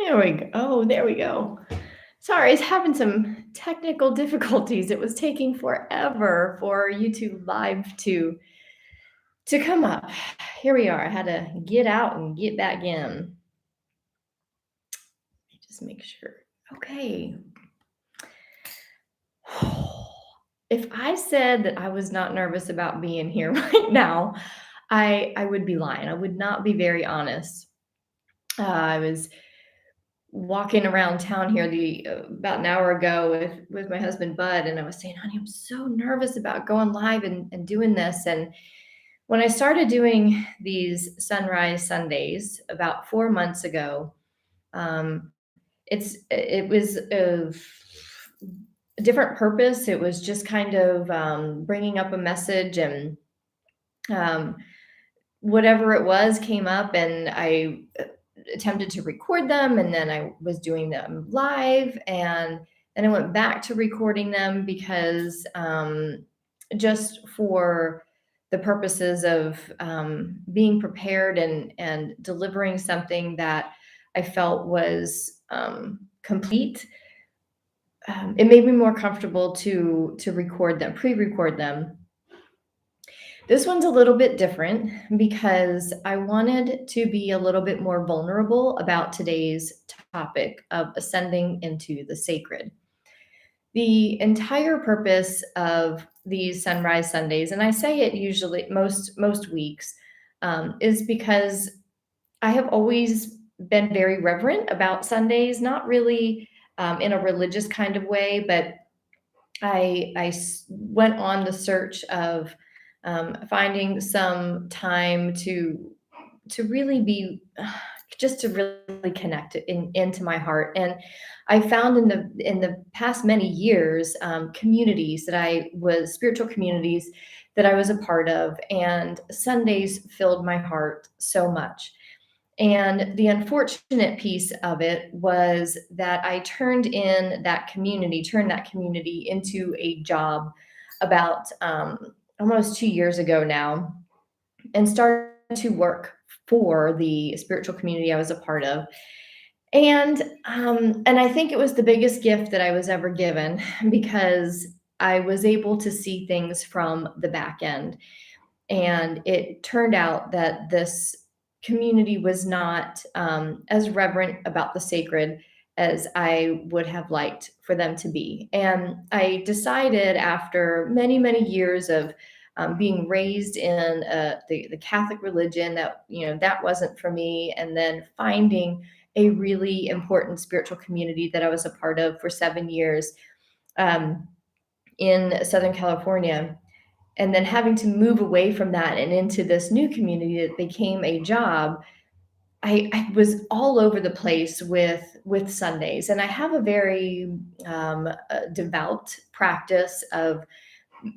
There we go. Oh, there we go. Sorry, I was having some technical difficulties. It was taking forever for YouTube Live to come up. Here we are. I had to get out and get back in. Let me just make sure. Okay. If I said that I was not nervous about being here right now, I would be lying. I would not be very honest. I was walking around town here the about an hour ago with my husband Bud, and I was saying, honey, I'm so nervous about going live and doing this. And when I started doing these sunrise Sundays about 4 months ago, um, it was a different purpose. It was just kind of bringing up a message, and um, whatever it was came up, and I attempted to record them, and then I was doing them live, and then I went back to recording them because just for the purposes of being prepared and delivering something that I felt was complete. It made me more comfortable to record them, pre-record them. This one's a little bit different because I wanted to be a little bit more vulnerable about today's topic of ascending into the sacred. The entire purpose of these Sunrise Sundays, and I say it usually most weeks, is because I have always been very reverent about Sundays, not really in a religious kind of way, but went on the search of finding some time to really be just to really connect into my heart. And I found in the past many years communities that I was spiritual communities that I was a part of, and Sundays filled my heart so much. And the unfortunate piece of it was that I turned that community into a job about almost 2 years ago now, and started to work for the spiritual community I was a part of. And I think it was the biggest gift that I was ever given because I was able to see things from the back end. And it turned out that this community was not as reverent about the sacred as I would have liked for them to be. And I decided after many, many years of being raised in the Catholic religion that, that wasn't for me. And then finding a really important spiritual community that I was a part of for 7 years um, in Southern California, and then having to move away from that and into this new community that became a job. I was all over the place with Sundays, and I have a very devout practice of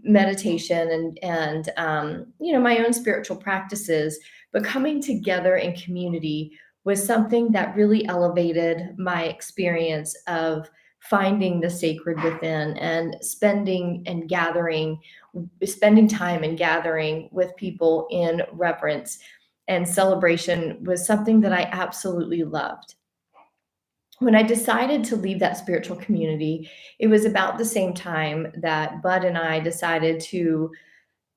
meditation and my own spiritual practices. But coming together in community was something that really elevated my experience of finding the sacred within, and spending time and gathering with people in reverence and celebration was something that I absolutely loved. When I decided to leave that spiritual community, it was about the same time that Bud and I decided to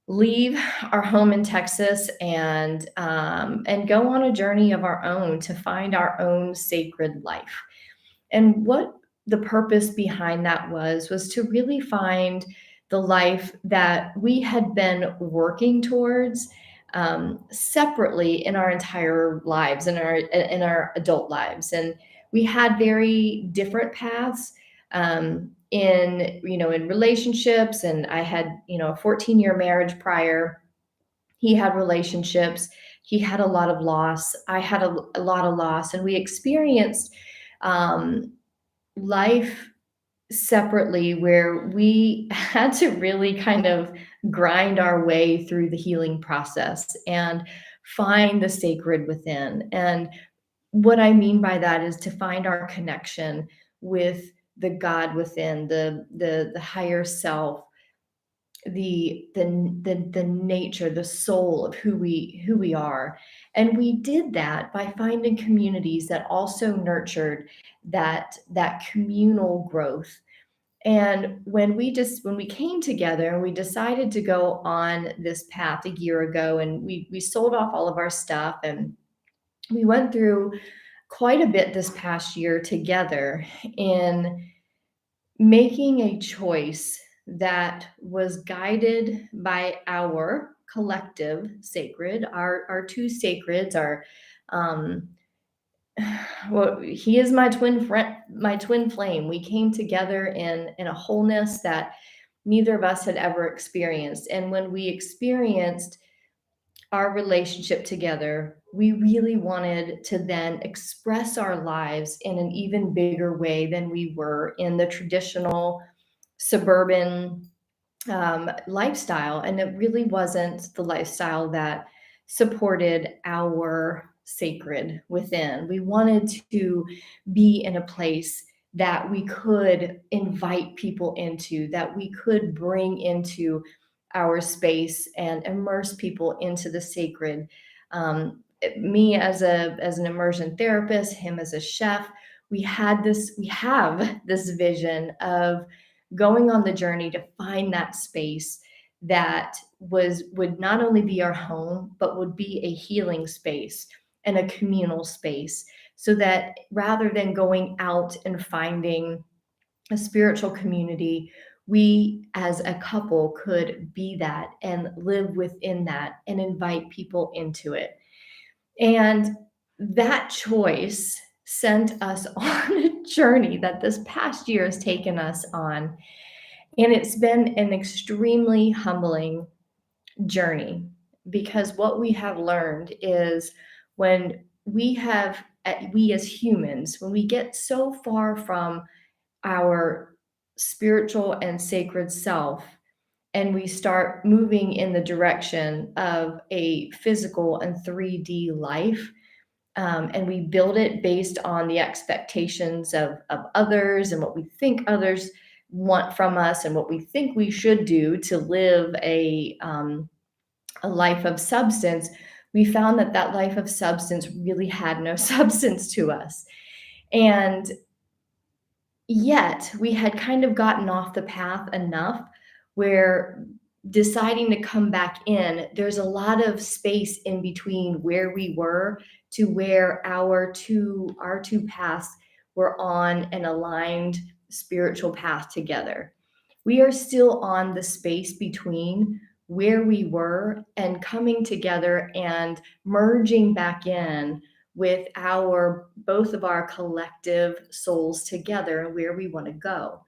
leave our home in Texas and go on a journey of our own to find our own sacred life. And what the purpose behind that was to really find the life that we had been working towards separately in our entire lives, in our adult lives. And we had very different paths in relationships. And I had a 14-year marriage prior. He had relationships. He had a lot of loss. I had a lot of loss, and we experienced um, life separately, where we had to really kind of grind our way through the healing process and find the sacred within. And what I mean by that is to find our connection with the God within, the higher self, the nature, the soul of who we are. And we did that by finding communities that also nurtured that communal growth. And when we came together and we decided to go on this path a year ago, and we sold off all of our stuff, and we went through quite a bit this past year together in making a choice that was guided by our collective sacred, our two sacreds, our um, well, he is my twin friend, my twin flame. We came together in a wholeness that neither of us had ever experienced. And when we experienced our relationship together, we really wanted to then express our lives in an even bigger way than we were in the traditional suburban lifestyle. And it really wasn't the lifestyle that supported our sacred within. We wanted to be in a place that we could invite people into, that we could bring into our space and immerse people into the sacred. Me as an immersion therapist, him as a chef, we have this vision of going on the journey to find that space that would not only be our home, but would be a healing space and a communal space, so that rather than going out and finding a spiritual community, we as a couple could be that and live within that and invite people into it. And that choice sent us on a journey that this past year has taken us on, and it's been an extremely humbling journey, because what we have learned is when we as humans, when we get so far from our spiritual and sacred self, and we start moving in the direction of a physical and 3D life, and we build it based on the expectations of others and what we think others want from us and what we think we should do to live a life of substance. We found that that life of substance really had no substance to us. And yet we had kind of gotten off the path enough where deciding to come back in, there's a lot of space in between where we were to where our two paths were on an aligned spiritual path together. We are still on the space between where we were and coming together and merging back in with our both of our collective souls together and where we want to go.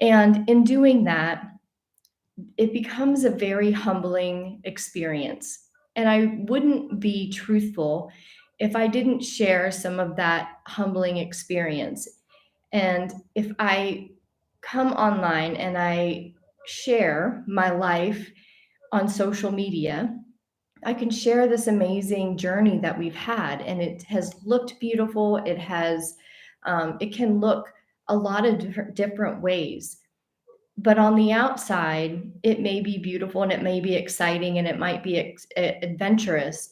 And in doing that, it becomes a very humbling experience. And I wouldn't be truthful if I didn't share some of that humbling experience. And if I come online and I share my life on social media, I can share this amazing journey that we've had, and it has looked beautiful. It can look a lot of different ways, but on the outside, it may be beautiful and it may be exciting and it might be adventurous.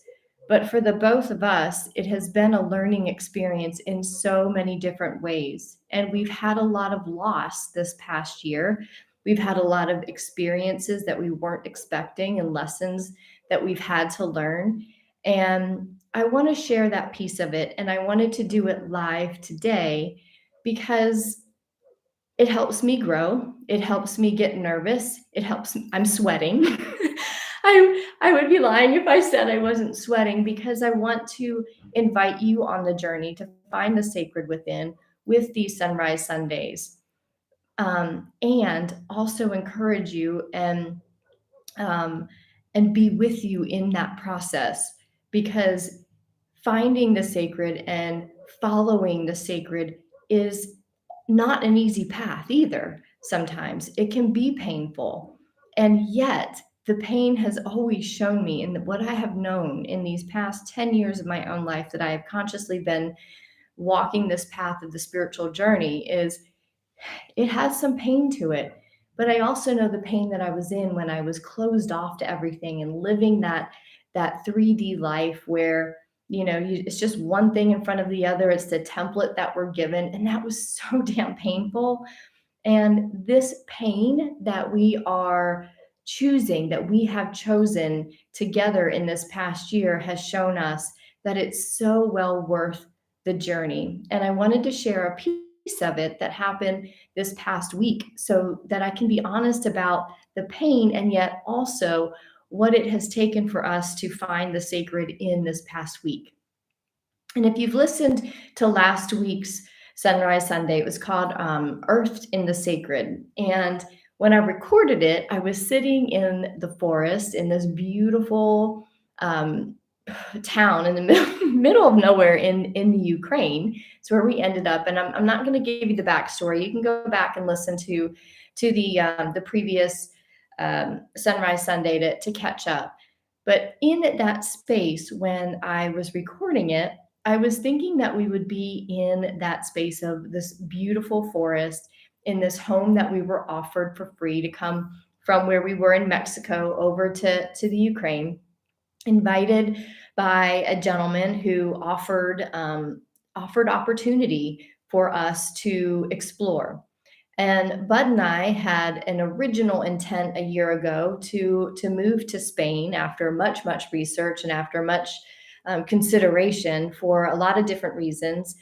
But for the both of us, it has been a learning experience in so many different ways. And we've had a lot of loss this past year. We've had a lot of experiences that we weren't expecting and lessons that we've had to learn. And I want to share that piece of it. And I wanted to do it live today because it helps me grow. It helps me get nervous. I'm sweating. I would be lying if I said I wasn't sweating, because I want to invite you on the journey to find the sacred within with these Sunrise Sundays. And also encourage you um, and be with you in that process, because finding the sacred and following the sacred is not an easy path either. Sometimes it can be painful. And yet, the pain has always shown me, and what I have known in these past 10 years of my own life that I have consciously been walking this path of the spiritual journey, is it has some pain to it. but I also know the pain that I was in when I was closed off to everything and living that 3D life where it's just one thing in front of the other. It's the template that we're given, and that was so damn painful. And this pain that we have chosen together in this past year has shown us that it's so well worth the journey. And I wanted to share a piece of it that happened this past week so that I can be honest about the pain and yet also what it has taken for us to find the sacred in this past week. And if you've listened to last week's Sunrise Sunday, it was called Earthed in the Sacred. And when I recorded it, I was sitting in the forest in this beautiful um, town in the middle of nowhere in the Ukraine. It's where we ended up. And I'm not going to give you the backstory. You can go back and listen to the previous Sunrise Sunday to catch up. But in that space, when I was recording it, I was thinking that we would be in that space of this beautiful forest in this home that we were offered for free to come from where we were in Mexico over to the Ukraine, invited by a gentleman who offered opportunity for us to explore. And Bud and I had an original intent a year ago to move to Spain after much research and after much consideration for a lot of different reasons.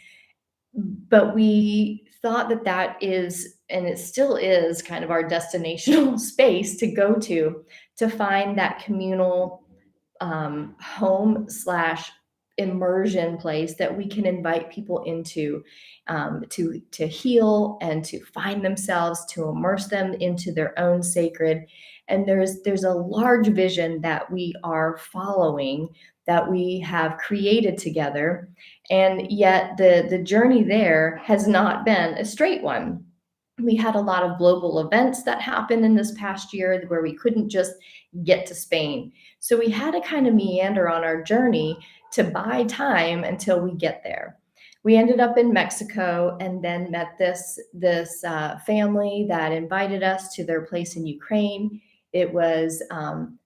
But we thought that that is, and it still is, kind of our destinational space to go to find that communal home slash immersion place that we can invite people into, to heal and to find themselves, to immerse them into their own sacred. And there's a large vision that we are following, that we have created together, and yet the journey there has not been a straight one. We had a lot of global events that happened in this past year where we couldn't just get to Spain. So we had to kind of meander on our journey to buy time until we get there. We ended up in Mexico and then met this family that invited us to their place in Ukraine. It was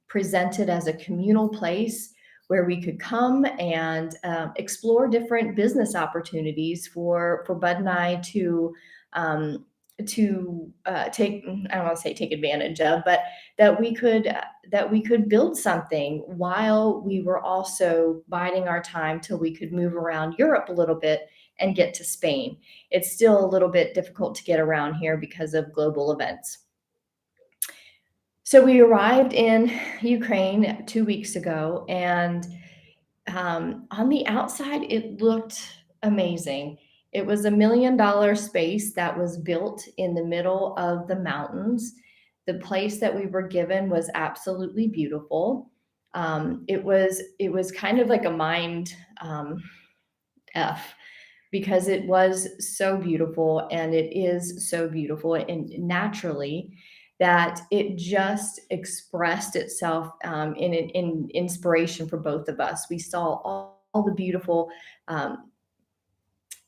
presented as a communal place where we could come and explore different business opportunities for Bud and I um, to take, I don't want to say take advantage of, but that we could build something while we were also biding our time till we could move around Europe a little bit and get to Spain. It's still a little bit difficult to get around here because of global events. So we arrived in Ukraine 2 weeks ago, and on the outside, it looked amazing. It was $1 million space that was built in the middle of the mountains. The place that we were given was absolutely beautiful. It was kind of like a mind f, because it was so beautiful, and it is so beautiful and naturally, that it just expressed itself in inspiration for both of us. We saw um,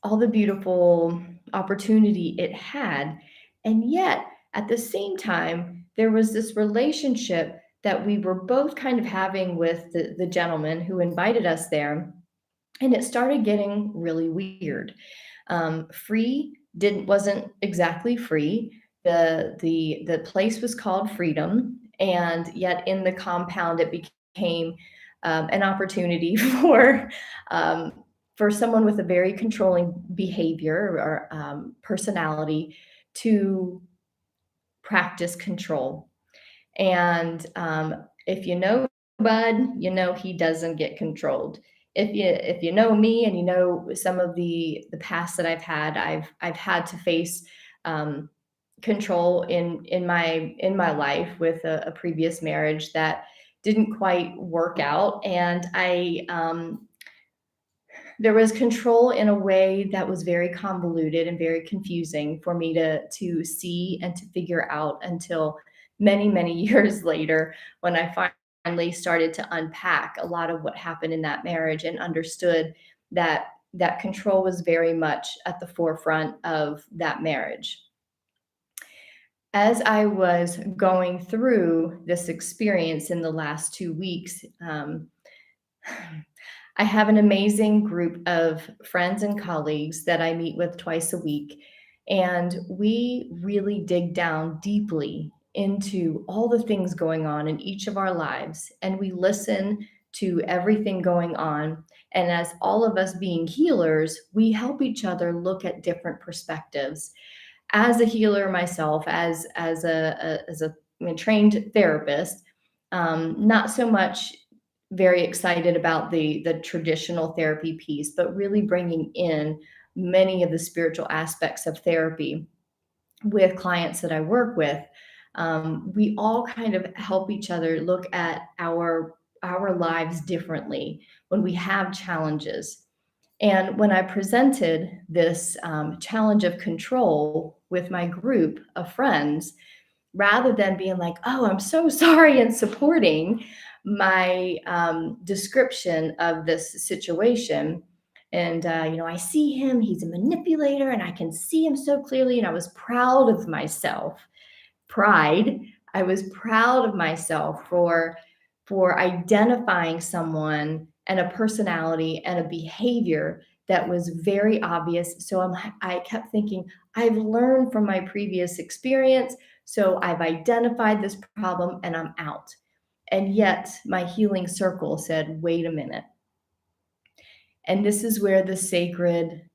all the beautiful opportunity it had, and yet at the same time there was this relationship that we were both kind of having with the gentleman who invited us there, and it started getting really weird. Free didn't wasn't exactly free. The place was called Freedom, and yet in the compound it became an opportunity um, for someone with a very controlling behavior or personality to practice control. And if you know Bud, you know he doesn't get controlled. If you know me and you know some of the past that I've had to face um, control in my life with a previous marriage that didn't quite work out, and there was control in a way that was very convoluted and very confusing for me to see and to figure out until many years later, when I finally started to unpack a lot of what happened in that marriage and understood that control was very much at the forefront of that marriage. As I was going through this experience in the last 2 weeks, I have an amazing group of friends and colleagues that I meet with twice a week. And we really dig down deeply into all the things going on in each of our lives. And we listen to everything going on. And as all of us being healers, we help each other look at different perspectives. As a healer myself, as a trained therapist, not so much very excited about the traditional therapy piece, but really bringing in many of the spiritual aspects of therapy with clients that I work with. We all kind of help each other look at our lives differently when we have challenges. And when I presented this challenge of control with my group of friends, rather than being like, oh, I'm so sorry, and supporting my description of this situation. And, I see him, he's a manipulator, and I can see him so clearly. And I was proud of myself. Pride. I was proud of myself for identifying someone and a personality and a behavior that was very obvious. So I kept thinking, I've learned from my previous experience. So I've identified this problem and I'm out. And yet my healing circle said, wait a minute. And this is where the sacred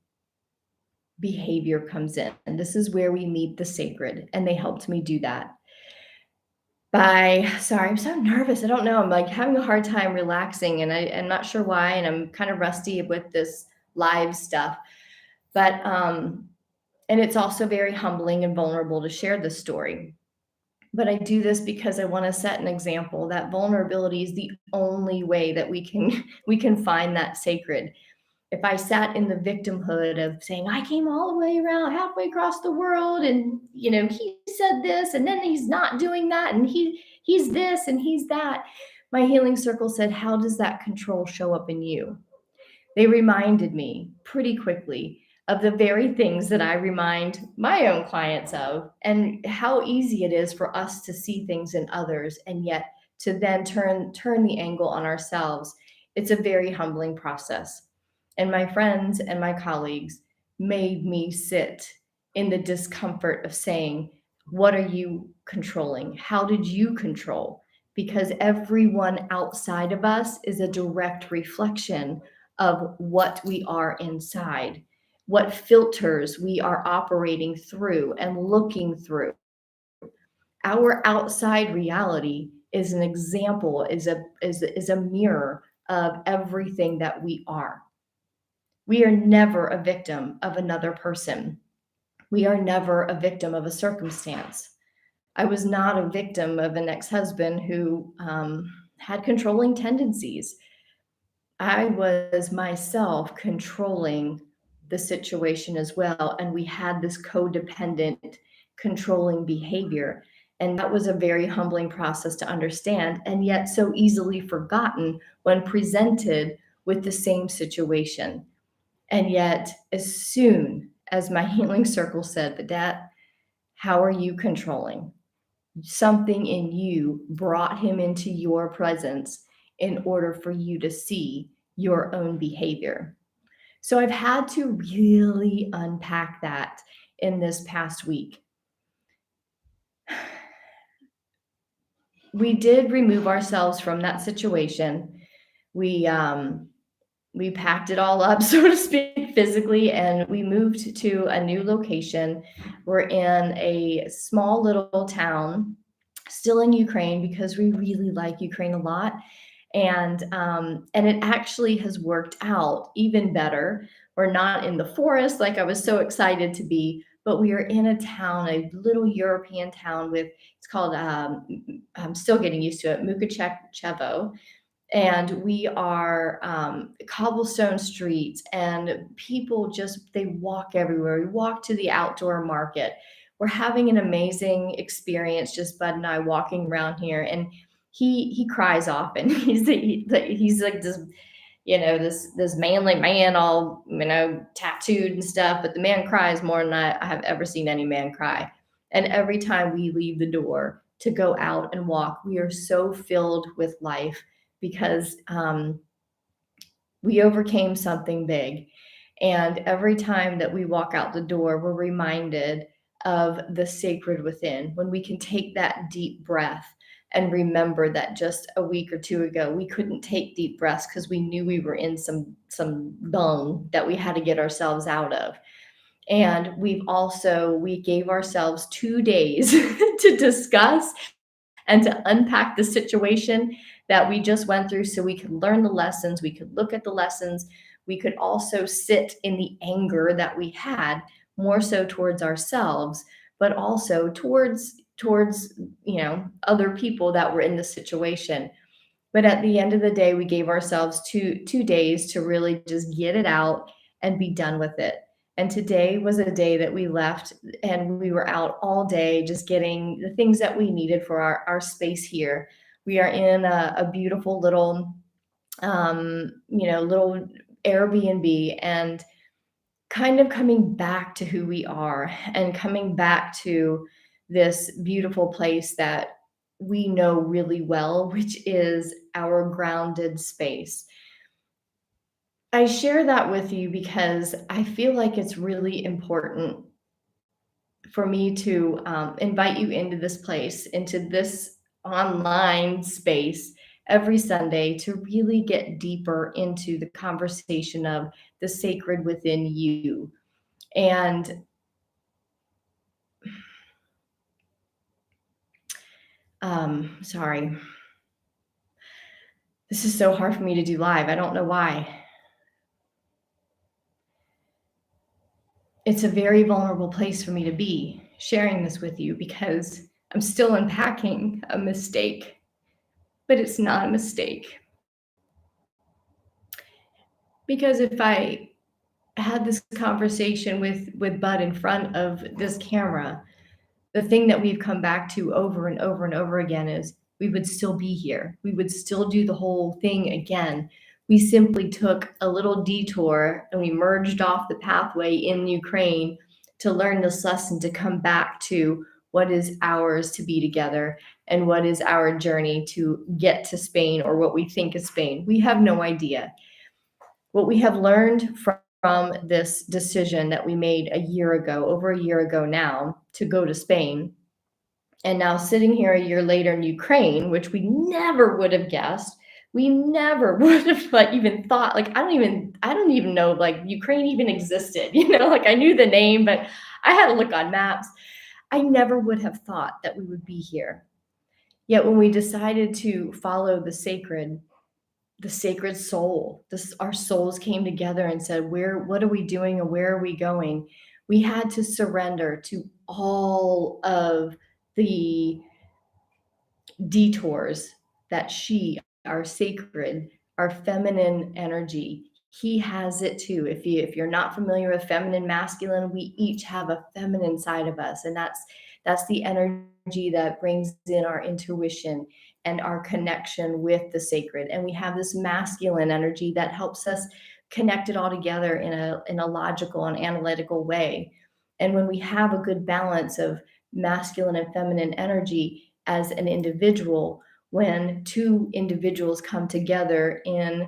behavior comes in. And this is where we meet the sacred. And they helped me do that. Sorry, I'm so nervous. I don't know. I'm like having a hard time relaxing and I'm not sure why. And I'm kind of rusty with this live stuff. But, and it's also very humbling and vulnerable to share this story. But I do this because I want to set an example that vulnerability is the only way that we can find that sacred. If I sat in the victimhood of saying, I came all the way around halfway across the world and he said this and then he's not doing that and he's this and he's that. My healing circle said, how does that control show up in you? They reminded me pretty quickly of the very things that I remind my own clients of, and how easy it is for us to see things in others and yet to then turn the angle on ourselves. It's a very humbling process. And my friends and my colleagues made me sit in the discomfort of saying, what are you controlling? How did you control? Because everyone outside of us is a direct reflection of what we are inside, what filters we are operating through and looking through. Our outside reality is an example, is a mirror of everything that we are. We are never a victim of another person. We are never a victim of a circumstance. I was not a victim of an ex-husband who had controlling tendencies. I was myself controlling the situation as well. And we had this codependent controlling behavior. And that was a very humbling process to understand, and yet so easily forgotten when presented with the same situation. And yet, as soon as my healing circle said, but that, how are you controlling? Something in you brought him into your presence in order for you to see your own behavior. So I've had to really unpack that in this past week. We did remove ourselves from that situation. We we packed it all up, so to speak, physically, and we moved to a new location. We're in a small little town, still in Ukraine, because we really like Ukraine a lot. And it actually has worked out even better. We're not in the forest like I was so excited to be, but we are in a town, a little European town with, it's called, I'm still getting used to it, Mukachevo, and we are cobblestone streets, and people just, they walk everywhere. We walk to the outdoor market. We're having an amazing experience, just Bud and I walking around here. And he cries often. He's like this, this manly man, all tattooed and stuff, but the man cries more than I have ever seen any man cry. And every time we leave the door to go out and walk, we are so filled with life because we overcame something big. And every time that we walk out the door, we're reminded of the sacred within. When we can take that deep breath and remember that just a week or two ago, we couldn't take deep breaths because we knew we were in some dung that we had to get ourselves out of. And we gave ourselves 2 days to discuss and to unpack the situation that we just went through so we could learn the lessons, we could look at the lessons, we could also sit in the anger that we had, more so towards ourselves, but also towards other people that were in the situation. But at the end of the day, we gave ourselves two days to really just get it out and be done with it. And today was a day that we left and we were out all day just getting the things that we needed for our space here. We are in a beautiful little Airbnb, and kind of coming back to who we are and coming back to this beautiful place that we know really well, which is our grounded space. I share that with you because I feel like it's really important for me to invite you into this place, into this online space every Sunday to really get deeper into the conversation of the sacred within you. And sorry, this is so hard for me to do live. I don't know why. It's a very vulnerable place for me to be sharing this with you because I'm still unpacking a mistake, but it's not a mistake. Because if I had this conversation with Bud in front of this camera, the thing that we've come back to over and over and over again is we would still be here. We would still do the whole thing again. We simply took a little detour and we merged off the pathway in Ukraine to learn this lesson, to come back to what is ours to be together and what is our journey to get to Spain, or what we think is Spain. We have no idea. What we have learned from this decision that we made a year ago, over a year ago now, to go to Spain, and now sitting here a year later in Ukraine, which we never would have guessed. We never would have even thought, like, I don't even know like Ukraine even existed, like I knew the name, but I had to look on maps. I never would have thought that we would be here. Yet when we decided to follow the sacred soul, our souls came together and said, what are we doing and where are we going? We had to surrender to all of the detours that our sacred, our feminine energy, he has it too. If you're not familiar with feminine, masculine, we each have a feminine side of us, and that's the energy that brings in our intuition and our connection with the sacred. And we have this masculine energy that helps us connect it all together in a logical and analytical way. And when we have a good balance of masculine and feminine energy as an individual, when two individuals come together in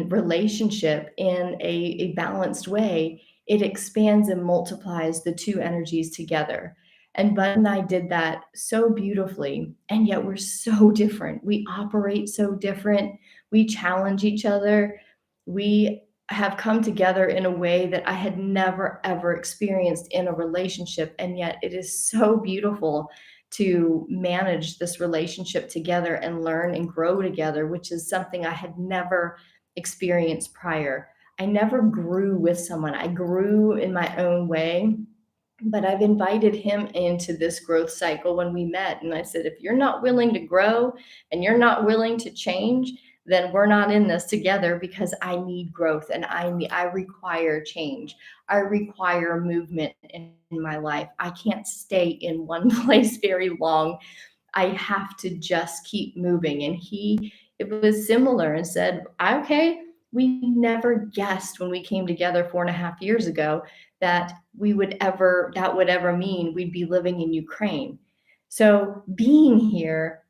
relationship in a balanced way, it expands and multiplies the two energies together. And Bud and I did that so beautifully, and yet we're so different. We operate so different. We challenge each other. We have come together in a way that I had never, ever experienced in a relationship. And yet it is so beautiful to manage this relationship together and learn and grow together, which is something I had never experienced prior. I never grew with someone. I grew in my own way, but I've invited him into this growth cycle when we met. And I said, if you're not willing to grow and you're not willing to change, then we're not in this together, because I need growth and I require change. I require movement in my life. I can't stay in one place very long. I have to just keep moving. And it was similar and said, okay, we never guessed when we came together 4.5 years ago that that would ever mean we'd be living in Ukraine. So being here,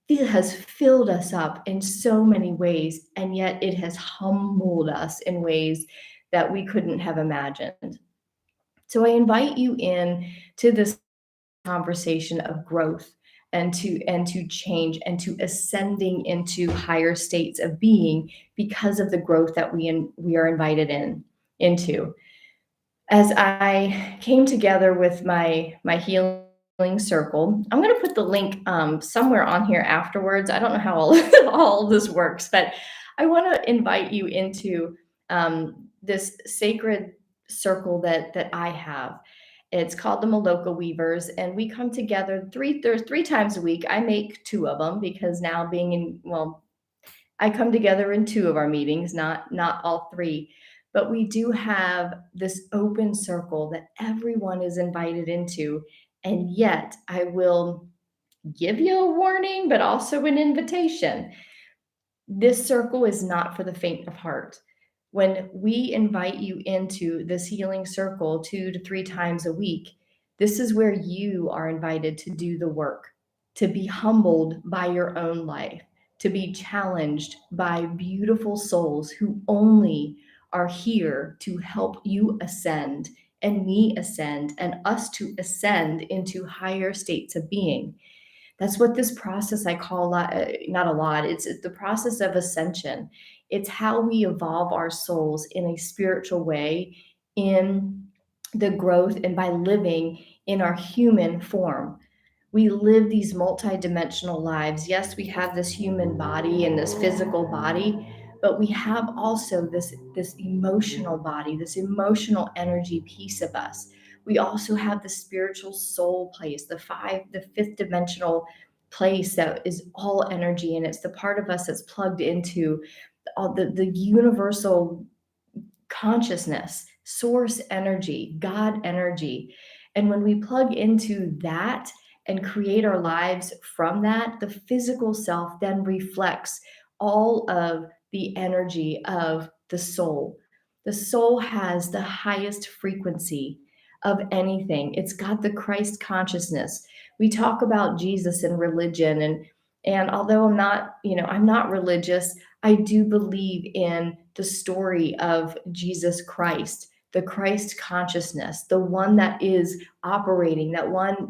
it has filled us up in so many ways, and yet it has humbled us in ways that we couldn't have imagined. So I invite you in to this conversation of growth and to change and to ascending into higher states of being because of the growth that we are invited into. As I came together with my healing circle, I'm going to put the link somewhere on here afterwards. I don't know how all this works, but I want to invite you into this sacred circle that I have. It's called the Maloka Weavers, and we come together three times a week. I make two of them because now being in, well, I come together in two of our meetings, not all three. But we do have this open circle that everyone is invited into. And yet I will give you a warning, but also an invitation. This circle is not for the faint of heart. When we invite you into this healing circle 2 to 3 times a week, this is where you are invited to do the work, to be humbled by your own life, to be challenged by beautiful souls who only are here to help you ascend and me ascend and us to ascend into higher states of being. That's what this process I call a lot, not a lot, it's the process of ascension. It's how we evolve our souls in a spiritual way in the growth and by living in our human form. We live these multidimensional lives. Yes, we have this human body and this physical body, but we have also this emotional body, this emotional energy piece of us. We also have the spiritual soul place, the fifth dimensional place that is all energy, and it's the part of us that's plugged into all the universal consciousness, source energy, God energy. And when we plug into that and create our lives from that, the physical self then reflects all of the energy of the soul. The soul has the highest frequency of anything. It's got the Christ consciousness. We talk about Jesus and religion, and although I'm not religious, I do believe in the story of Jesus Christ, the Christ consciousness, the one that is operating, the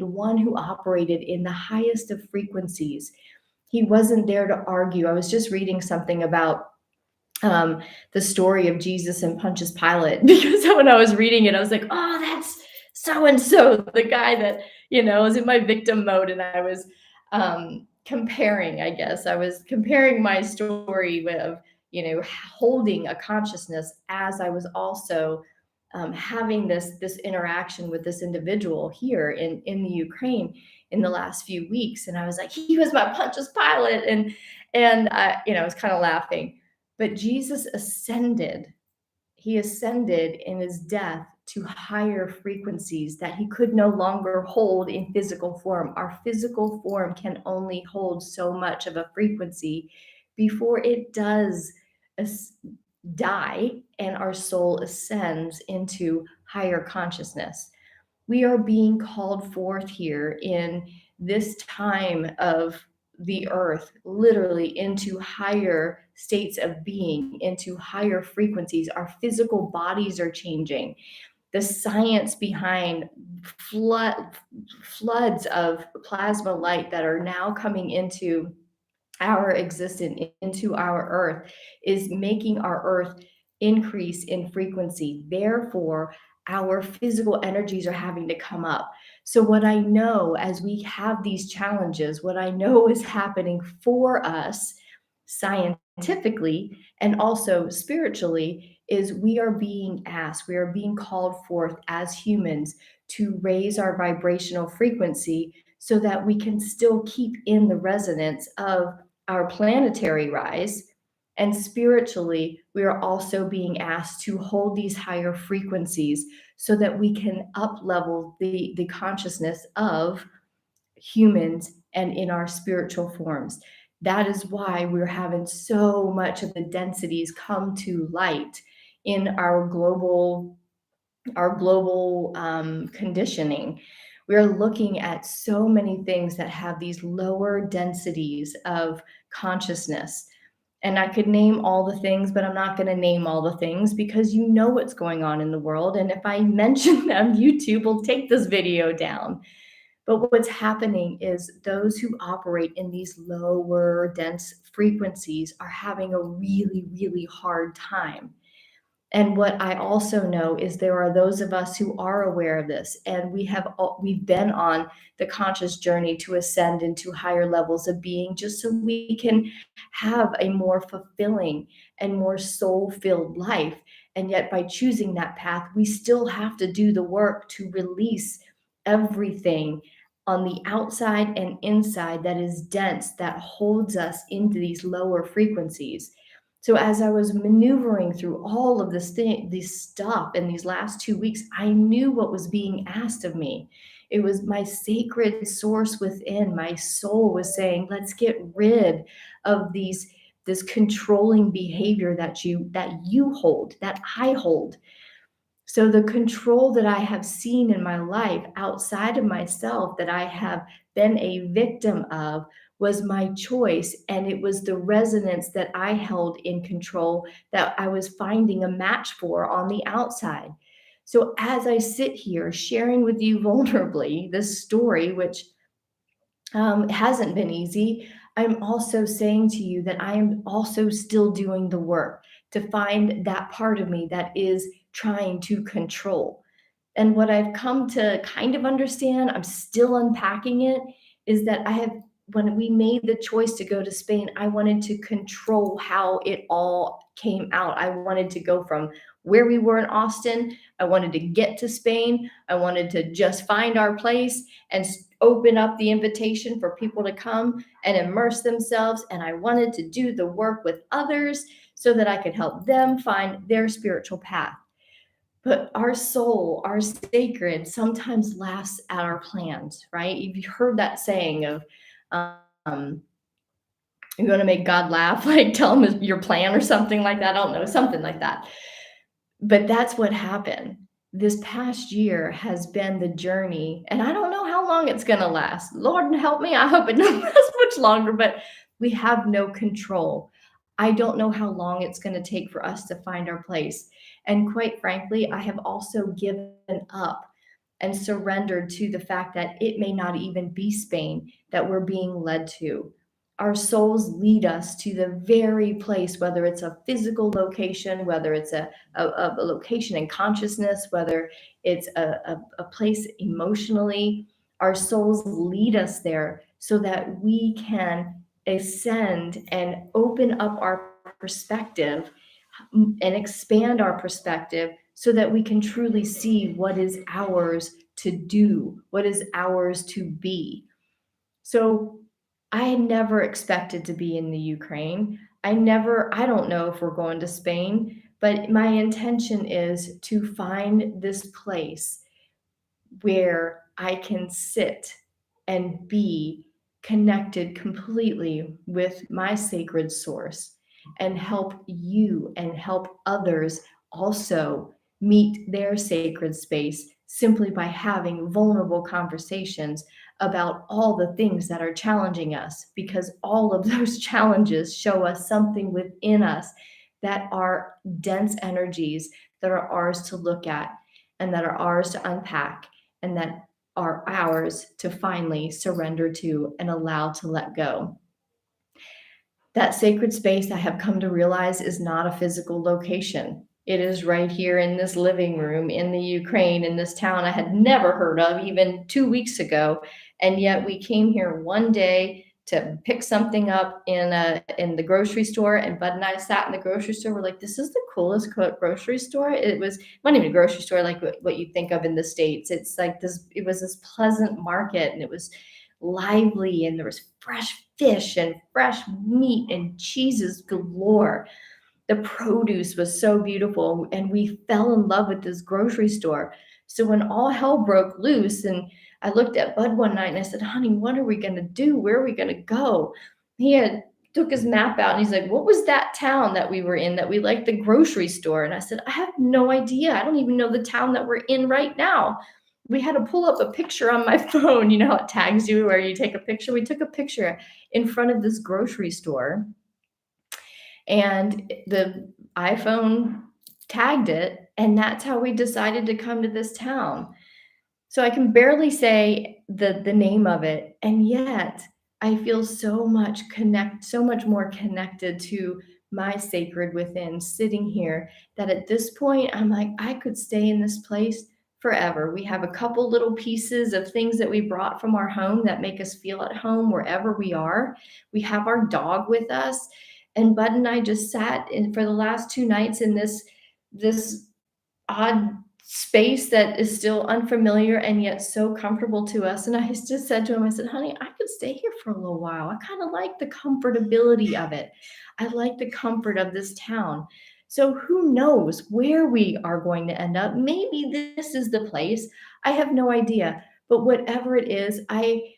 one who operated in the highest of frequencies. He wasn't there to argue. I was just reading something about the story of Jesus and Pontius Pilate because when I was reading it, I was like, oh, that's so and so, the guy that was in my victim mode, and I was comparing. I guess I was comparing my story of holding a consciousness as I was also having this interaction with this individual here in the Ukraine in the last few weeks, and I was like, he was my Pontius Pilate, and I was kind of laughing. But Jesus ascended. He ascended in his death to higher frequencies that he could no longer hold in physical form. Our physical form can only hold so much of a frequency before it does die and our soul ascends into higher consciousness. We are being called forth here in this time of the earth, literally into higher states of being, into higher frequencies. Our physical bodies are changing. The science behind floods of plasma light that are now coming into our existence, into our earth, is making our earth increase in frequency. Therefore, our physical energies are having to come up. So, what I know as we have these challenges, what I know is happening for us scientifically and also spiritually is we are being asked, we are being called forth as humans to raise our vibrational frequency so that we can still keep in the resonance of our planetary rise. And spiritually, we are also being asked to hold these higher frequencies so that we can up level the consciousness of humans and in our spiritual forms. That is why we're having so much of the densities come to light in our global our global conditioning. We're looking at so many things that have these lower densities of consciousness. And I could name all the things, but I'm not going to name all the things because you know what's going on in the world. And if I mention them, YouTube will take this video down. But what's happening is those who operate in these lower dense frequencies are having a really, really hard time. And what I also know is there are those of us who are aware of this, and we've been on the conscious journey to ascend into higher levels of being, just so we can have a more fulfilling and more soul-filled life. And yet, by choosing that path, we still have to do the work to release everything on the outside and inside that is dense, that holds us into these lower frequencies. So as I was maneuvering through all of this stuff in these last 2 weeks, I knew what was being asked of me. It was my sacred source within. My soul was saying, let's get rid of this controlling behavior that you hold, that I hold. So the control that I have seen in my life outside of myself, that I have been a victim of, was my choice. And it was the resonance that I held in control that I was finding a match for on the outside. So as I sit here sharing with you vulnerably this story, which hasn't been easy, I'm also saying to you that I am also still doing the work to find that part of me that is trying to control. And what I've come to kind of understand, I'm still unpacking it, is that when we made the choice to go to Spain, I wanted to control how it all came out. I wanted to go from where we were in Austin. I wanted to get to Spain. I wanted to just find our place and open up the invitation for people to come and immerse themselves. And I wanted to do the work with others so that I could help them find their spiritual path. But our soul, our sacred, sometimes laughs at our plans, right? You've heard that saying of, um, you're going to make God laugh, like tell him your plan or something like that. I don't know, something like that. But that's what happened. This past year has been the journey, and I don't know how long it's going to last. Lord help me. I hope it doesn't last much longer, but we have no control. I don't know how long it's going to take for us to find our place. And quite frankly, I have also given up and surrendered to the fact that it may not even be Spain that we're being led to. Our souls lead us to the very place, whether it's a physical location, whether it's a location in consciousness, whether it's a place emotionally. Our souls lead us there so that we can ascend and open up our perspective and expand our perspective so that we can truly see what is ours to do, what is ours to be. So I never expected to be in the Ukraine. I don't know if we're going to Spain, but my intention is to find this place where I can sit and be connected completely with my sacred source and help you and help others also meet their sacred space simply by having vulnerable conversations about all the things that are challenging us, because all of those challenges show us something within us that are dense energies that are ours to look at and that are ours to unpack and that are ours to finally surrender to and allow to let go. That sacred space, I have come to realize, is not a physical location. It is right here in this living room in the Ukraine, in this town I had never heard of even 2 weeks ago. And yet we came here one day to pick something up in the grocery store. And Bud and I sat in the grocery store. We're like, this is the coolest grocery store. It was not even a grocery store like what you think of in the States. It's like this, it was this pleasant market, and it was lively, and there was fresh fish and fresh meat and cheeses galore. The produce was so beautiful, and we fell in love with this grocery store. So when all hell broke loose, and I looked at Bud one night and I said, honey, what are we going to do? Where are we going to go? He had took his map out and he's like, "What was that town that we were in that we liked the grocery store?" And I said, "I have no idea. I don't even know the town that we're in right now." We had to pull up a picture on my phone. You know how it tags you where you take a picture? We took a picture in front of this grocery store, and the iPhone tagged it, and that's how we decided to come to this town. So I can barely say the name of it, and yet I feel so much more connected to my sacred within sitting here, that at this point I'm like, I could stay in this place forever. We have a couple little pieces of things that we brought from our home that make us feel at home wherever we are. We have our dog with us, and Bud and I just sat in for the last 2 nights in this odd space that is still unfamiliar and yet so comfortable to us. And I just said to him, I said, "Honey, I could stay here for a little while. I kind of like the comfortability of it. I like the comfort of this town." So who knows where we are going to end up? Maybe this is the place. I have no idea. But whatever it is, I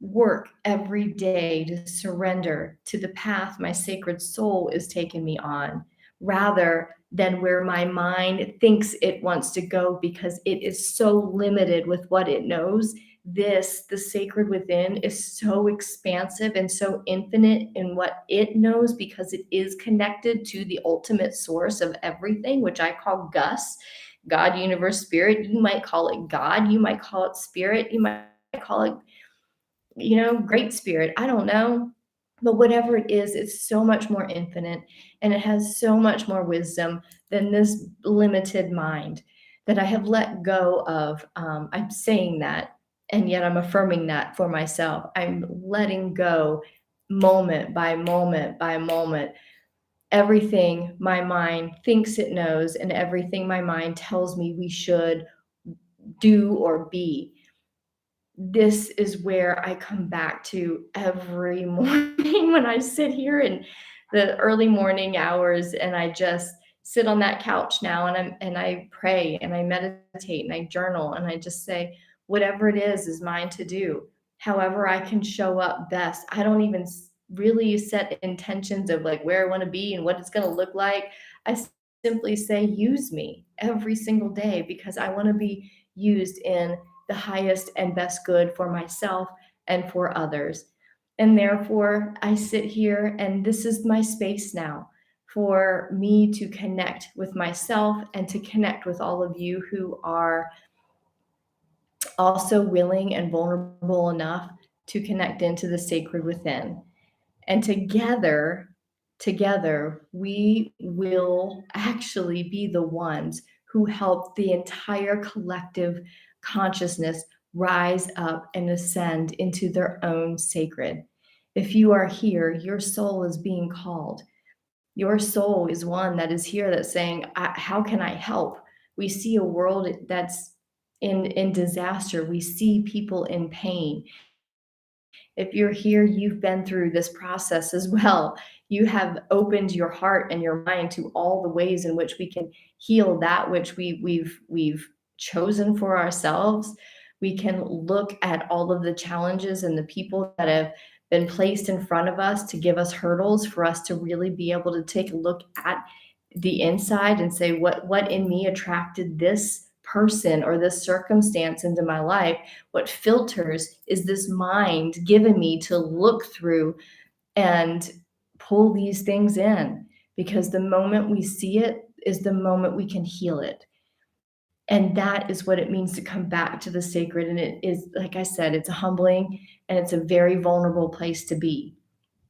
work every day to surrender to the path my sacred soul is taking me on, rather than where my mind thinks it wants to go because it is so limited with what it knows. The sacred within, is so expansive and so infinite in what it knows because it is connected to the ultimate source of everything, which I call Gus, God, universe, spirit. You might call it God, you might call it spirit, you might call it, great spirit. I don't know. But whatever it is, it's so much more infinite and it has so much more wisdom than this limited mind that I have let go of. I'm saying that, and yet I'm affirming that for myself. I'm letting go moment by moment by moment. Everything my mind thinks it knows and everything my mind tells me we should do or be, this is where I come back to every morning when I sit here in the early morning hours and I just sit on that couch now and I pray and I meditate and I journal and I just say, whatever it is mine to do. However I can show up best. I don't even really set intentions of like where I want to be and what it's going to look like. I simply say, use me every single day because I want to be used in the highest and best good for myself and for others. And therefore, I sit here, and this is my space now for me to connect with myself and to connect with all of you who are also willing and vulnerable enough to connect into the sacred within. And together, we will actually be the ones who help the entire collective consciousness rise up and ascend into their own sacred. If you are here, your soul is being called. Your soul is one that is here that's saying, how can I help? We see a world that's in disaster. We see people in pain. If you're here, you've been through this process as well. You have opened your heart and your mind to all the ways in which we can heal that which we've chosen for ourselves. We can look at all of the challenges and the people that have been placed in front of us to give us hurdles for us to really be able to take a look at the inside and say, what in me attracted this person or this circumstance into my life? What filters is this mind given me to look through and pull these things in? Because the moment we see it is the moment we can heal it. And that is what it means to come back to the sacred. And it is, like I said, it's a humbling and it's a very vulnerable place to be.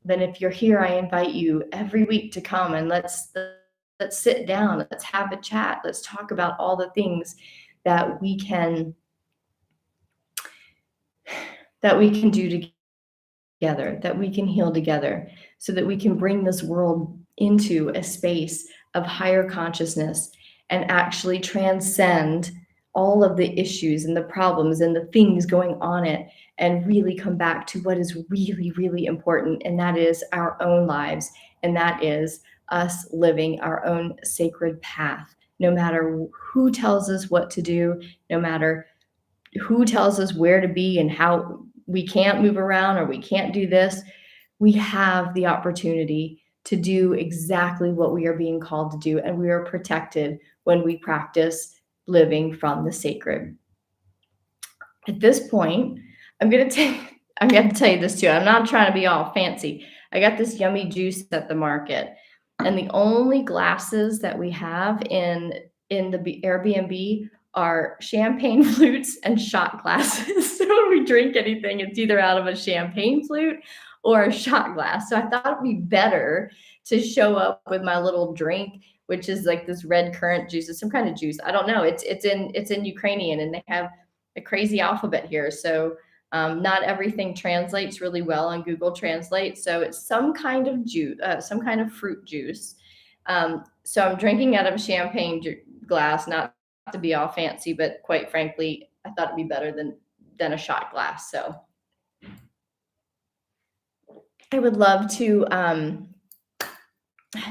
Then if you're here, I invite you every week to come and let's sit down, let's have a chat, let's talk about all the things that we can do together, that we can heal together, so that we can bring this world into a space of higher consciousness and actually transcend all of the issues and the problems and the things going on it, and really come back to what is really, really important, and that is our own lives, and that is us living our own sacred path, no matter who tells us what to do, no matter who tells us where to be and how we can't move around or we can't do this. we have the opportunity to do exactly what we are being called to do, and we are protected when we practice living from the sacred. At this point, I'm gonna tell you this too. I'm not trying to be all fancy. I got this yummy juice at the market, and the only glasses that we have in the Airbnb are champagne flutes and shot glasses. So when we drink anything, it's either out of a champagne flute or a shot glass. So I thought it'd be better to show up with my little drink, which is like this red currant juice. It's some kind of juice. I don't know. It's in Ukrainian, and they have a crazy alphabet here. So not everything translates really well on Google Translate. So it's some kind of juice, some kind of fruit juice. So I'm drinking out of a champagne glass, not to be all fancy, but quite frankly, I thought it'd be better than a shot glass. So I would love to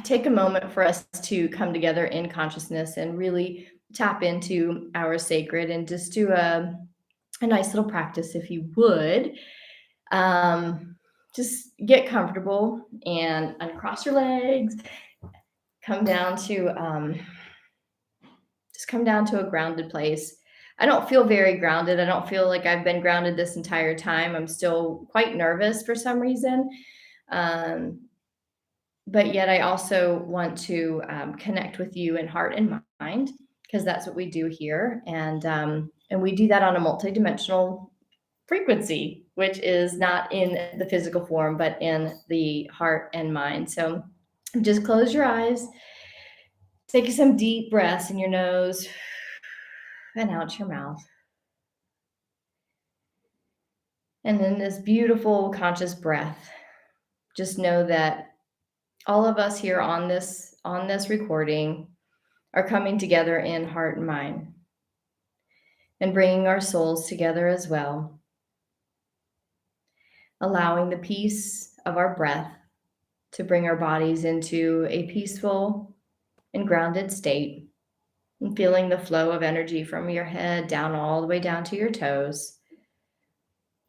take a moment for us to come together in consciousness and really tap into our sacred, and just do a nice little practice, if you would. Just get comfortable and uncross your legs. Come down to just come down to a grounded place. I don't feel very grounded. I don't feel like I've been grounded this entire time. I'm still quite nervous for some reason. Um, but yet I also want to connect with you in heart and mind, because that's what we do here. And we do that on a multidimensional frequency, which is not in the physical form, but in the heart and mind. So just close your eyes, take some deep breaths in your nose and out your mouth. And then this beautiful conscious breath. Just know that all of us here on this recording are coming together in heart and mind, and bringing our souls together as well, allowing the peace of our breath to bring our bodies into a peaceful and grounded state, and feeling the flow of energy from your head down all the way down to your toes,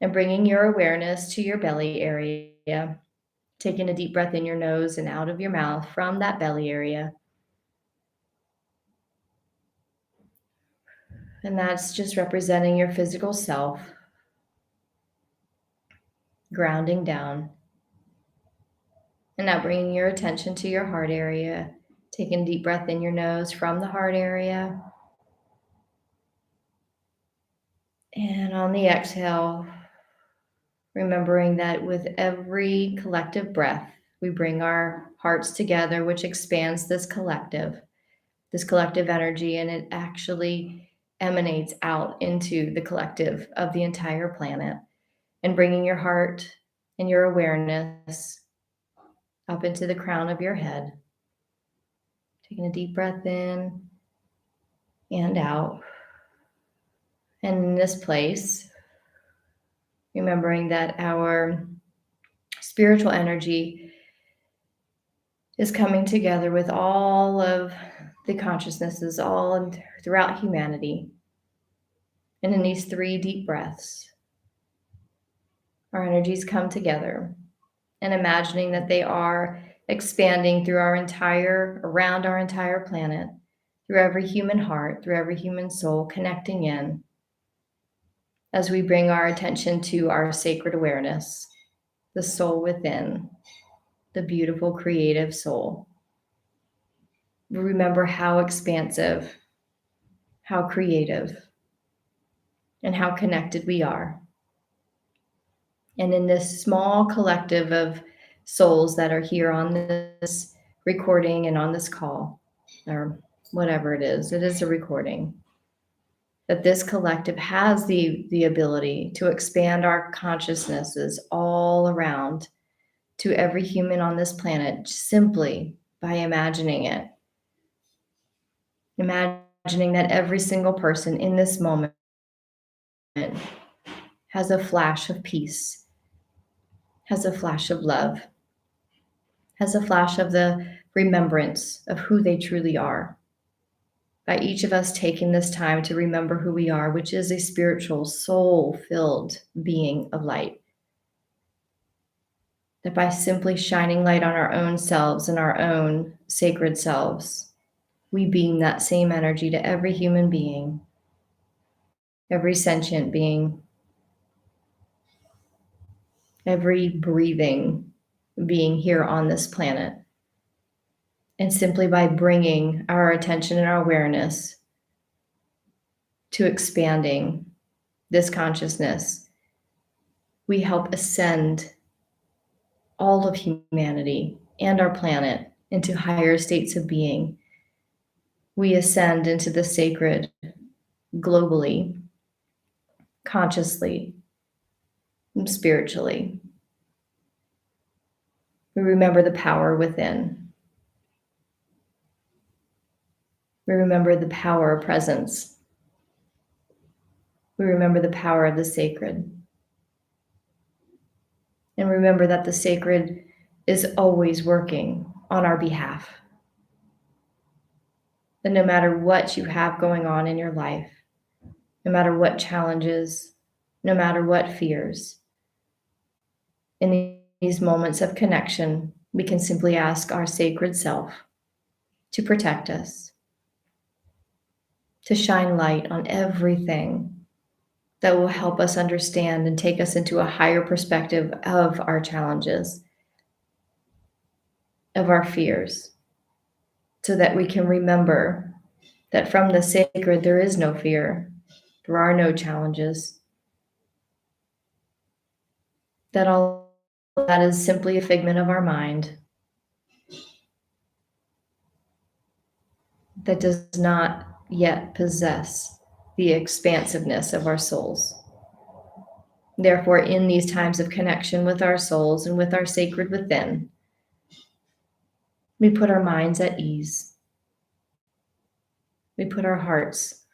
and bringing your awareness to your belly area, taking a deep breath in your nose and out of your mouth from that belly area. And that's just representing your physical self, grounding down. And now bringing your attention to your heart area, taking a deep breath in your nose from the heart area. And on the exhale, remembering that with every collective breath, we bring our hearts together, which expands this collective energy, and it actually emanates out into the collective of the entire planet. And bringing your heart and your awareness up into the crown of your head. Taking a deep breath in and out. And in this place, remembering that our spiritual energy is coming together with all of the consciousnesses all throughout humanity. And in these 3 deep breaths, our energies come together, and imagining that they are expanding around our entire planet, through every human heart, through every human soul, connecting in, as we bring our attention to our sacred awareness, the soul within, the beautiful creative soul. Remember how expansive, how creative, and how connected we are. And in this small collective of souls that are here on this recording and on this call, or whatever it is a recording, that this collective has the ability to expand our consciousnesses all around to every human on this planet, simply by imagining it. Imagining that every single person in this moment has a flash of peace, has a flash of love, has a flash of the remembrance of who they truly are. By each of us taking this time to remember who we are, which is a spiritual, soul-filled being of light. that by simply shining light on our own selves and our own sacred selves, we beam that same energy to every human being, every sentient being, every breathing being here on this planet. And simply by bringing our attention and our awareness to expanding this consciousness, we help ascend all of humanity and our planet into higher states of being. We ascend into the sacred globally, consciously, and spiritually. We remember the power within. We remember the power of presence. We remember the power of the sacred. And remember that the sacred is always working on our behalf. That no matter what you have going on in your life, no matter what challenges, no matter what fears, in these moments of connection, we can simply ask our sacred self to protect us, to shine light on everything that will help us understand and take us into a higher perspective of our challenges, of our fears, so that we can remember that from the sacred there is no fear, there are no challenges, that all that is simply a figment of our mind that does not yet possess the expansiveness of our souls. Therefore, in these times of connection with our souls and with our sacred within, we put our minds at ease. We put our hearts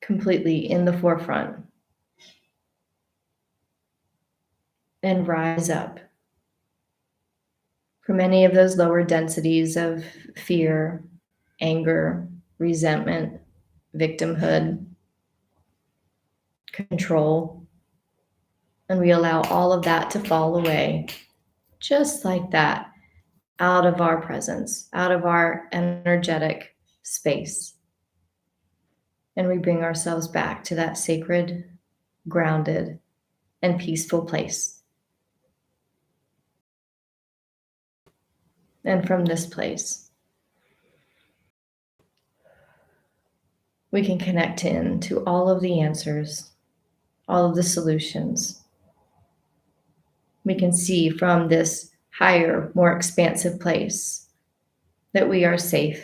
completely in the forefront and rise up from any of those lower densities of fear, anger, resentment, victimhood, control. And we allow all of that to fall away, just like that, out of our presence, out of our energetic space. And we bring ourselves back to that sacred, grounded, and peaceful place. And from this place, we can connect in to all of the answers, all of the solutions. We can see from this higher, more expansive place that we are safe.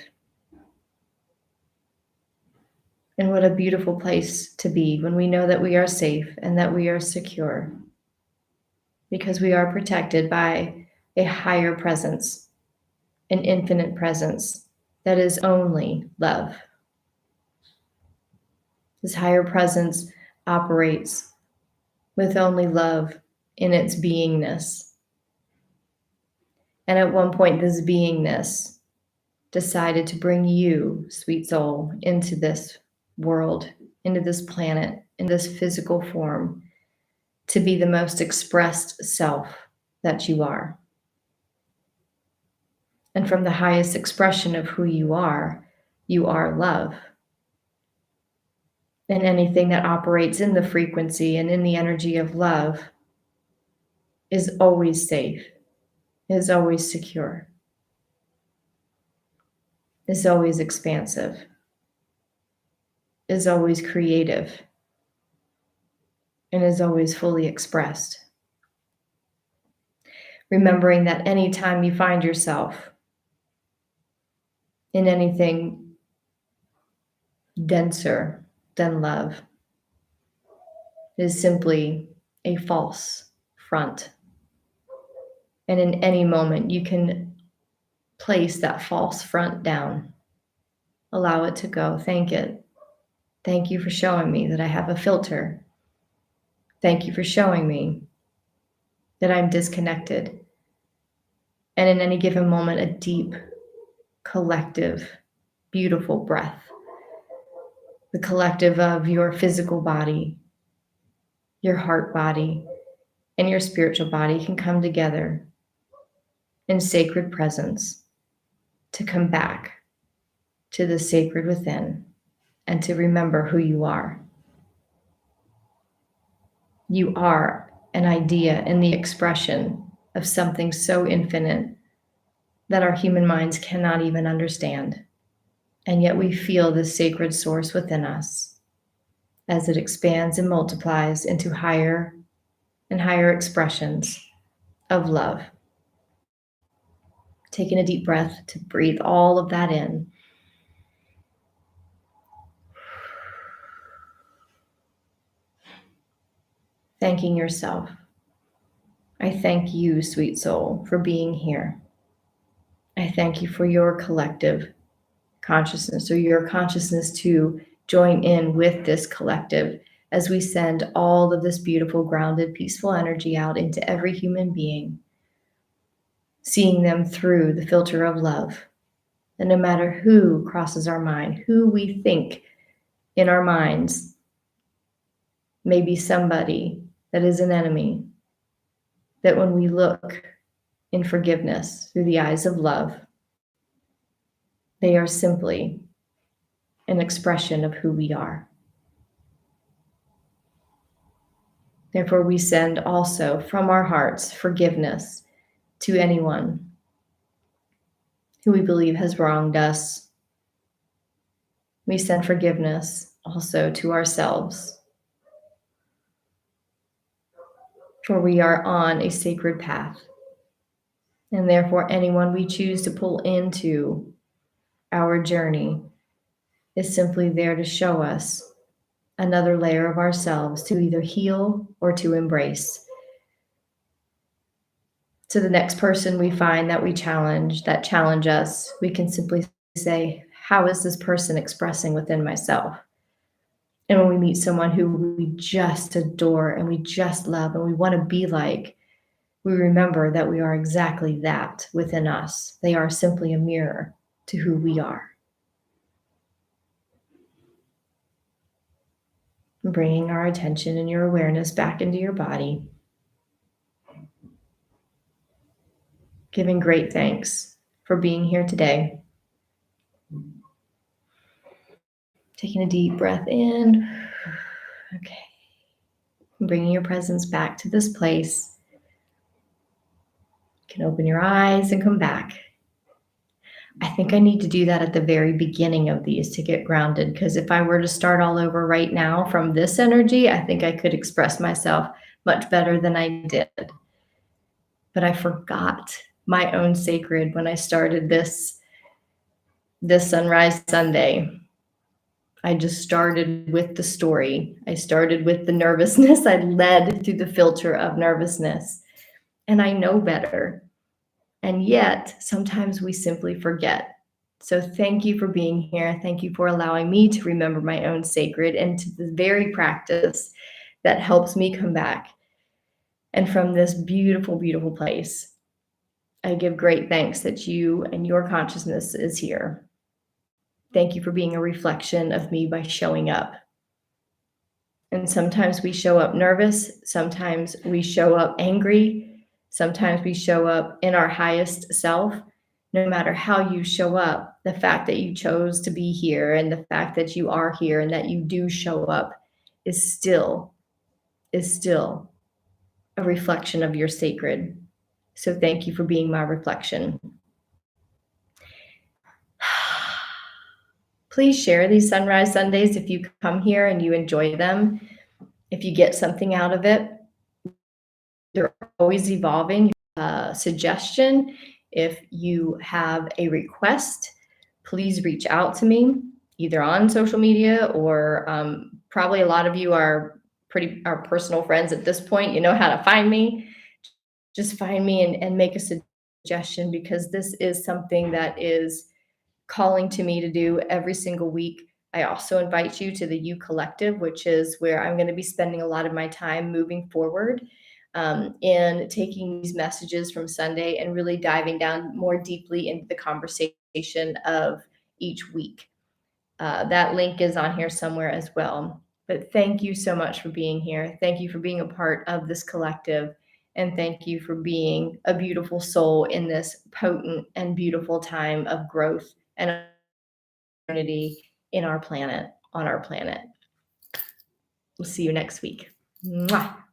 And what a beautiful place to be when we know that we are safe and that we are secure, because we are protected by a higher presence, an infinite presence that is only love. This higher presence operates with only love in its beingness. And at one point, this beingness decided to bring you, sweet soul, into this world, into this planet, in this physical form, to be the most expressed self that you are. And from the highest expression of who you are love. And anything that operates in the frequency and in the energy of love is always safe, is always secure, is always expansive, is always creative, and is always fully expressed. Remembering that anytime you find yourself in anything denser than love, is simply a false front. And in any moment, you can place that false front down. Allow it to go. Thank it. Thank you for showing me that I have a filter. Thank you for showing me that I'm disconnected. And in any given moment, a deep, collective, beautiful breath. The collective of your physical body, your heart body, and your spiritual body can come together in sacred presence to come back to the sacred within and to remember who you are. You are an idea in the expression of something so infinite that our human minds cannot even understand. And yet we feel this sacred source within us as it expands and multiplies into higher and higher expressions of love. Taking a deep breath to breathe all of that in. Thanking yourself. I thank you, sweet soul, for being here. I thank you for your collective consciousness, or your consciousness to join in with this collective as we send all of this beautiful, grounded, peaceful energy out into every human being, seeing them through the filter of love. And no matter who crosses our mind, who we think in our minds may be somebody that is an enemy, that when we look in forgiveness through the eyes of love, they are simply an expression of who we are. Therefore, we send also from our hearts forgiveness to anyone who we believe has wronged us. We send forgiveness also to ourselves, for we are on a sacred path. And therefore, anyone we choose to pull into our journey is simply there to show us another layer of ourselves to either heal or to embrace. To the next person we find that we challenge us, we can simply say, how is this person expressing within myself? And when we meet someone who we just adore and we just love and we want to be like, we remember that we are exactly that within us. They are simply a mirror to who we are. Bringing our attention and your awareness back into your body. Giving great thanks for being here today. Taking a deep breath in. Okay. Bringing your presence back to this place. You can open your eyes and come back. I think I need to do that at the very beginning of these to get grounded, because if I were to start all over right now from this energy, I think I could express myself much better than I did. But I forgot my own sacred when I started this Sunrise Sunday. I just started with the story. I started with the nervousness. I led through the filter of nervousness. And I know better. And yet, sometimes we simply forget. So thank you for being here. Thank you for allowing me to remember my own sacred and to the very practice that helps me come back. And from this beautiful, beautiful place, I give great thanks that you and your consciousness is here. Thank you for being a reflection of me by showing up. And sometimes we show up nervous, sometimes we show up angry, sometimes we show up in our highest self. No matter how you show up, the fact that you chose to be here and the fact that you are here and that you do show up is still a reflection of your sacred. So thank you for being my reflection. Please share these Sunrise Sundays if you come here and you enjoy them. If you get something out of it, they're always evolving. Suggestion, if you have a request, please reach out to me either on social media or probably a lot of you are personal friends at this point. You know how to find me. Just find me and make a suggestion, because this is something that is calling to me to do every single week. I also invite you to the You Collective, which is where I'm going to be spending a lot of my time moving forward in taking these messages from Sunday and really diving down more deeply into the conversation of each week. That link is on here somewhere as well. But thank you so much for being here. Thank you for being a part of this collective. And thank you for being a beautiful soul in this potent and beautiful time of growth and opportunity in our planet, on our planet. We'll see you next week. Mwah.